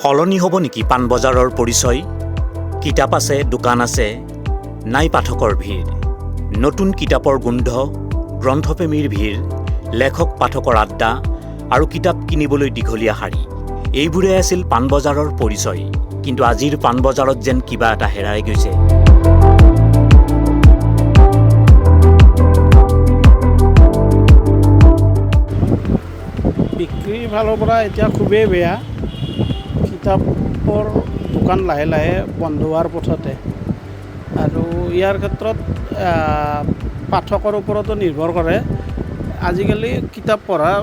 সলনি হ'ব নেকি পাণবজাৰৰ পৰিচয়? কিতাপ আছে, দোকান আছে, নাই পাঠকৰ ভিৰ। নতুন কিতাপৰ গোন্ধ, গ্ৰন্থপ্ৰেমীৰ ভিৰ, লেখক পাঠকৰ আড্ডা আৰু কিতাপ কিনিবলৈ দীঘলীয়া শাৰী। এইবোৰে আছিল পাণবজাৰৰ পৰিচয়। কিন্তু আজিৰ পাণবজাৰত যেন কিবা এটা হেৰাই গৈছে। বিক্ৰীৰ ফালৰ পৰা এতিয়া খুবেই বেয়া। কিতাপৰ দোকান লাহে লাহে বন্ধ হোৱাৰ পথতে। আৰু ইয়াৰ ক্ষেত্ৰত পাঠকৰ ওপৰতো নিৰ্ভৰ কৰে। আজিকালি কিতাপ পঢ়া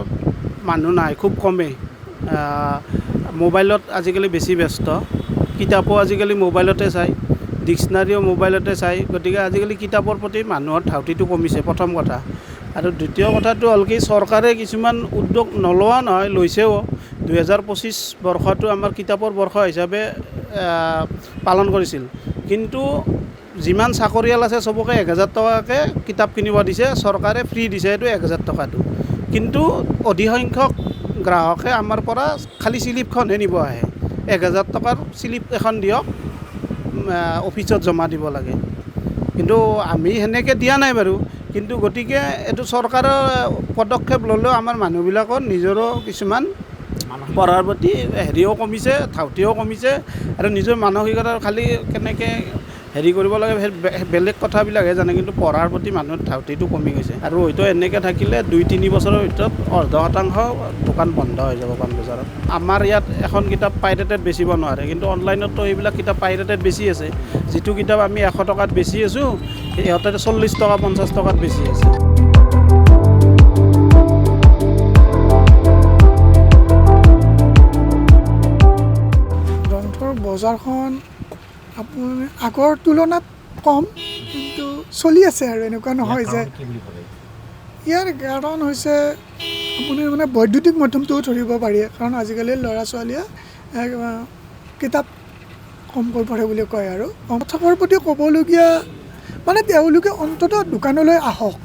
মানুহ নাই, খুব কমেই। মোবাইলত আজিকালি বেছি ব্যস্ত। কিতাপো আজিকালি মোবাইলতে চায়, ডিক্সনাৰীও মোবাইলতে চায়। গতিকে আজিকালি কিতাপৰ প্ৰতি মানুহৰ ধাউতিটো কমিছে, প্ৰথম কথা। আৰু দ্বিতীয় কথাটো হ'ল কি, চৰকাৰে কিছুমান উদ্যোগ নলোৱা নহয়, লৈছেও। 2025 বৰ্ষটো আমাৰ কিতাপৰ বৰ্ষ হিচাপে পালন কৰিছিল। কিন্তু যিমান চাকৰিয়াল আছে চবকে 1000 টকাকৈ কিতাপ কিনিব দিছে। চৰকাৰে ফ্ৰী দিছে এইটো 1000 টকাটো। কিন্তু অধিকসংখ্যক গ্ৰাহকে আমাৰ পৰা খালী শ্লিপখনহে নিব আহে। 1000 টকাৰ শ্লিপ এখন দিয়ক, অফিচত জমা দিব লাগে। কিন্তু আমি সেনেকৈ দিয়া নাই বাৰু। কিন্তু গতিকে এইটো চৰকাৰৰ পদক্ষেপ ল'লেও আমাৰ মানুহবিলাকৰ নিজৰো কিছুমান পঢ়াৰ প্ৰতি হেৰিও কমিছে, ধাউতিও কমিছে। আৰু নিজৰ মানসিকতাৰ খালি কেনেকৈ হেৰি কৰিব লাগে বেলেগ কথাবিলাকহে জানে, কিন্তু পঢ়াৰ প্ৰতি মানুহৰ ধাউতিটো কমি গৈছে। আৰু হয়তো এনেকৈ থাকিলে 2-3 বছৰৰ ভিতৰত 0.5% দোকান বন্ধ হৈ যাব পাণবজাৰত। আমাৰ ইয়াত এখন কিতাপ পাইৰেটেড বেচিব নোৱাৰে, কিন্তু অনলাইনতো এইবিলাক কিতাপ পাইৰেটেড বেচি আছে। যিটো কিতাপ আমি 100 টকাত বেচি আছোঁ, সিহঁতে 40 টকা 50 টকাত বেচি আছে। গ্ৰন্থৰ বজাৰখন আপুনি আগৰ তুলনাত কম, কিন্তু চলি আছে আৰু এনেকুৱা নহয় যে। ইয়াৰ কাৰণ হৈছে আপুনি মানে বৈদ্যুতিক মাধ্যমটোও ধৰিব পাৰি। কাৰণ আজিকালি ল'ৰা ছোৱালীয়ে কিতাপ কমকৈ পঢ়ে বুলি কয়। আৰু পাঠকৰ প্ৰতি ক'বলগীয়া মানে তেওঁলোকে অন্ততঃ দোকানলৈ আহক।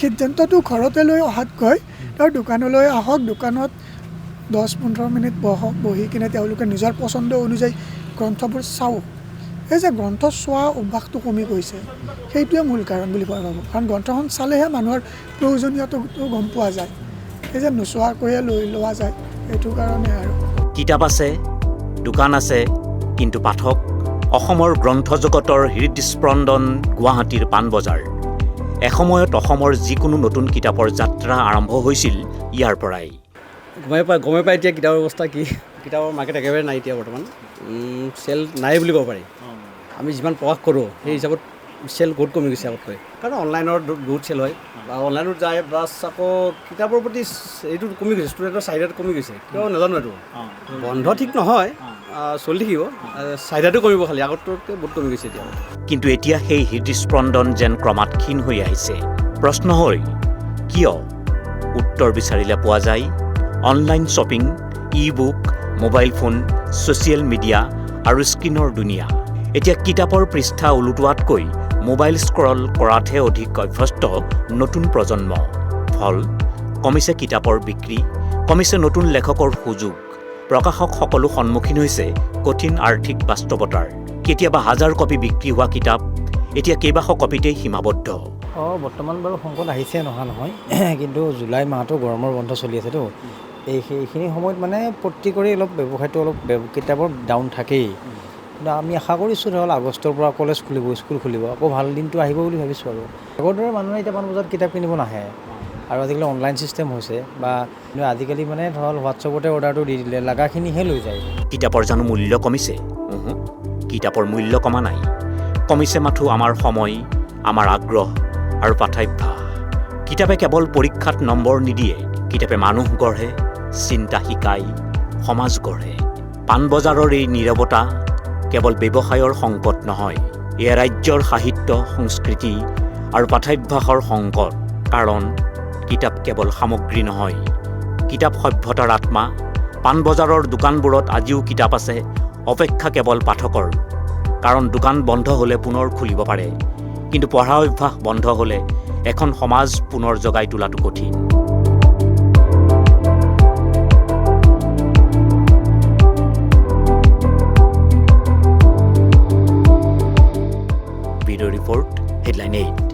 সিদ্ধান্তটো ঘৰতে লৈ অহাতকৈ তেওঁ দোকানলৈ আহক, দোকানত 10-15 মিনিট বহি কিনে তেওঁলোকে নিজৰ পচন্দ অনুযায়ী গ্ৰন্থবোৰ চাওক। এই যে গ্ৰন্থ চোৱা অভ্যাসটো কমি গৈছে, সেইটোৱে মূল কাৰণ বুলি মই ভাবোঁ। কাৰণ গ্ৰন্থখন চালেহে মানুহৰ প্ৰয়োজনীয়তাটো গম পোৱা যায়। এই যে নোচোৱাকৈয়ে লৈ লোৱা যায়, সেইটো কাৰণে আৰু। কিতাপ আছে, দোকান আছে, কিন্তু পাঠক? অসমৰ গ্ৰন্থ জগতৰ হৃদস্পন্দন গুৱাহাটীৰ পাণবজাৰ। এসময়ত অসমৰ যিকোনো নতুন কিতাপৰ যাত্ৰা আৰম্ভ হৈছিল ইয়াৰ পৰাই। গমে পাই এতিয়া কিতাপৰ অৱস্থা কি। কিতাপৰ মাৰ্কেট একেবাৰে নাই এতিয়া বৰ্তমান। চেল নাই বুলি ক'ব পাৰি। আমি যিমান প্ৰকাশ কৰোঁ সেই হিচাপত চেল বহুত কমি গৈছে আগতকৈ। কাৰণ অনলাইনৰ বহুত চেল হয়, বা অনলাইনত যায়, প্লাছ আকৌ কিতাপৰ প্ৰতি এইটো কমি গৈছে, ষ্টুডেণ্টৰ চাহিদাটো কমি গৈছে। কিয় নাজানো এইটো। বন্ধ ঠিক নহয়, চলি থাকিব। চাহিদাটো কমিব, খালি আগতকৈ বহুত কমি গৈছে এতিয়া। কিন্তু এতিয়া সেই হৃদস্পন্দন যেন ক্ৰমাৎ ক্ষীণ হৈ আহিছে। প্ৰশ্ন হয় কিয়? উত্তৰ বিচাৰিলে পোৱা যায় online shopping, ebook, mobile phone, social media আৰু স্ক্ৰীনৰ দুনিয়া। এতিয়া কিতাপৰ পৃষ্ঠা ওলোটোৱাতকৈ মোবাইল স্ক্ৰল কৰাতহে অধিক অভ্যস্ত নতুন প্ৰজন্ম। ফল কমিছে কিতাপৰ বিক্ৰী, কমিছে নতুন লেখকৰ সুযোগ। প্ৰকাশকসকলো সন্মুখীন হৈছে কঠিন আৰ্থিক বাস্তৱতাৰ। কেতিয়াবা 1000 কপি বিক্ৰী হোৱা কিতাপ এতিয়া কেইবাশ কপিতেই সীমাবদ্ধ। বৰ্তমান বাৰু সংকট আহিছে, নহয়। কিন্তু জুলাই মাহটো গৰমৰ বন্ধ চলি আছেতো। সেইখিনি সময়ত মানে প্ৰত্যেকৰে অলপ ব্যৱসায়টো অলপ কিতাপৰ ডাউন থাকেই। কিন্তু আমি আশা কৰিছোঁ ধৰক আগষ্টৰ পৰা কলেজ খুলিব, স্কুল খুলিব, আকৌ ভাল দিনটো আহিব বুলি ভাবিছোঁ। আৰু আগৰ দৰে মানুহে এতিয়া পাণবজাৰত কিতাপ কিনিব নাহে। আৰু আজিকালি অনলাইন ছিষ্টেম হৈছে, বা আজিকালি মানে ধৰক হোৱাটছআপতে অৰ্ডাৰটো দি দিলে লাগাখিনিহে লৈ যায়। কিতাপৰ জানো মূল্য কমিছে? কিতাপৰ মূল্য কমা নাই। কমিছে মাথো আমাৰ সময়, আমাৰ আগ্ৰহ আৰু পাঠাভ্যাস। কিতাপে কেৱল পৰীক্ষাত নম্বৰ নিদিয়ে, কিতাপে মানুহ গঢ়ে, চিন্তা শিকায়, সমাজ গঢ়ে। পাণবজাৰৰ এই নীৰৱতা কেৱল ব্যৱসায়ৰ সংকট নহয়, এয়া ৰাজ্যৰ সাহিত্য, সংস্কৃতি আৰু পাঠাভ্যাসৰ সংকট। কাৰণ কিতাপ কেৱল সামগ্ৰী নহয়, কিতাপ সভ্যতাৰ আত্মা। পাণবজাৰৰ দোকানবোৰত আজিও কিতাপ আছে, অপেক্ষা কেৱল পাঠকৰ। কাৰণ দোকান বন্ধ হ'লে পুনৰ খুলিব পাৰে, কিন্তু পঢ়া অভ্যাস বন্ধ হ'লে এখন সমাজ পুনৰ জগাই তোলাটো কঠিন। Bureau' report, headline 8।